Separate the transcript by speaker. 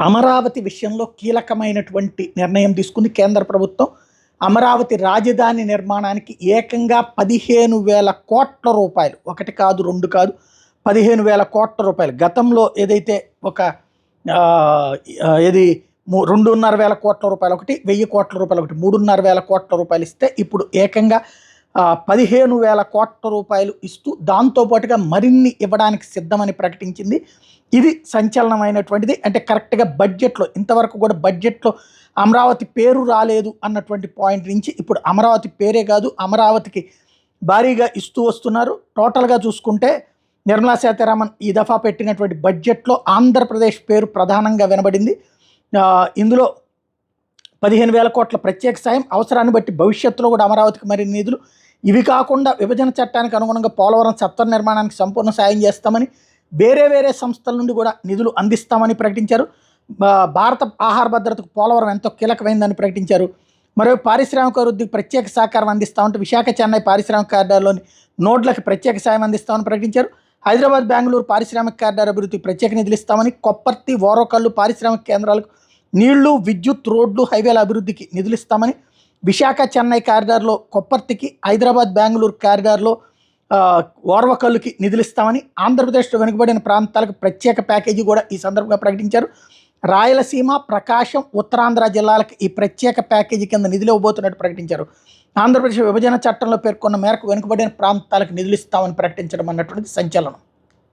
Speaker 1: అమరావతి విషయంలో కీలకమైనటువంటి నిర్ణయం తీసుకుంది కేంద్ర ప్రభుత్వం. అమరావతి రాజధాని నిర్మాణానికి ఏకంగా 15,000 కోట్ల రూపాయలు, ఒకటి కాదు రెండు కాదు, 15,000 కోట్ల రూపాయలు. గతంలో ఏదైతే ఒక ఏది 2,500 కోట్ల రూపాయలు ఒకటి, 1,000 కోట్ల రూపాయలు ఒకటి, 3,500 కోట్ల రూపాయలు ఇస్తే ఇప్పుడు ఏకంగా 15,000 కోట్ల రూపాయలు ఇస్తూ దాంతోపాటుగా మరిన్ని ఇవ్వడానికి సిద్ధమని ప్రకటించింది. ఇది సంచలనమైనటువంటిది. అంటే కరెక్ట్గా బడ్జెట్లో, ఇంతవరకు కూడా బడ్జెట్లో అమరావతి పేరు రాలేదు అన్నటువంటి పాయింట్ నుంచి ఇప్పుడు అమరావతి పేరే కాదు, అమరావతికి భారీగా ఇస్తూ వస్తున్నారు. టోటల్గా చూసుకుంటే నిర్మలా సీతారామన్ ఈ దఫా పెట్టినటువంటి బడ్జెట్లో ఆంధ్రప్రదేశ్ పేరు ప్రధానంగా వినబడింది. ఇందులో 15,000 కోట్ల ప్రత్యేక సాయం, అవసరాన్ని బట్టి భవిష్యత్తులో కూడా అమరావతికి మరిన్ని నిధులు, ఇవి కాకుండా విభజన చట్టానికి అనుగుణంగా పోలవరం సత్వర నిర్మాణానికి సంపూర్ణ సాయం చేస్తామని, వేరే సంస్థల నుండి కూడా నిధులు అందిస్తామని ప్రకటించారు. భారత ఆహార భద్రతకు పోలవరం ఎంతో కీలకమైందని ప్రకటించారు. మరో పారిశ్రామిక అభివృద్ధికి ప్రత్యేక సహకారం అందిస్తామంటే విశాఖ చెన్నై పారిశ్రామిక కారిడార్లోని నోడ్లకి ప్రత్యేక సాయం అందిస్తామని ప్రకటించారు. హైదరాబాద్ బెంగళూరు పారిశ్రామిక కారిడార్ అభివృద్ధికి ప్రత్యేక నిధులు ఇస్తామని, కొప్పర్తి ఓరకల్లు పారిశ్రామిక కేంద్రాలకు నీళ్లు, విద్యుత్, రోడ్లు, హైవేల అభివృద్ధికి నిధులు ఇస్తామని, విశాఖ చెన్నై కారిడార్లో కొప్పర్తికి, హైదరాబాద్ బెంగళూరు కారిడార్లో ఓర్వకల్లుకి నిధులు ఇస్తామని, ఆంధ్రప్రదేశ్లో వెనుకబడిన ప్రాంతాలకు ప్రత్యేక ప్యాకేజీ కూడా ఈ సందర్భంగా ప్రకటించారు. రాయలసీమ, ప్రకాశం, ఉత్తరాంధ్ర జిల్లాలకు ఈ ప్రత్యేక ప్యాకేజీ కింద నిధులు ఇవ్వబోతున్నట్టు ప్రకటించారు. ఆంధ్రప్రదేశ్ విభజన చట్టంలో పేర్కొన్న మేరకు వెనుకబడిన ప్రాంతాలకు నిధులు ఇస్తామని ప్రకటించడం అన్నటువంటిది సంచలనం.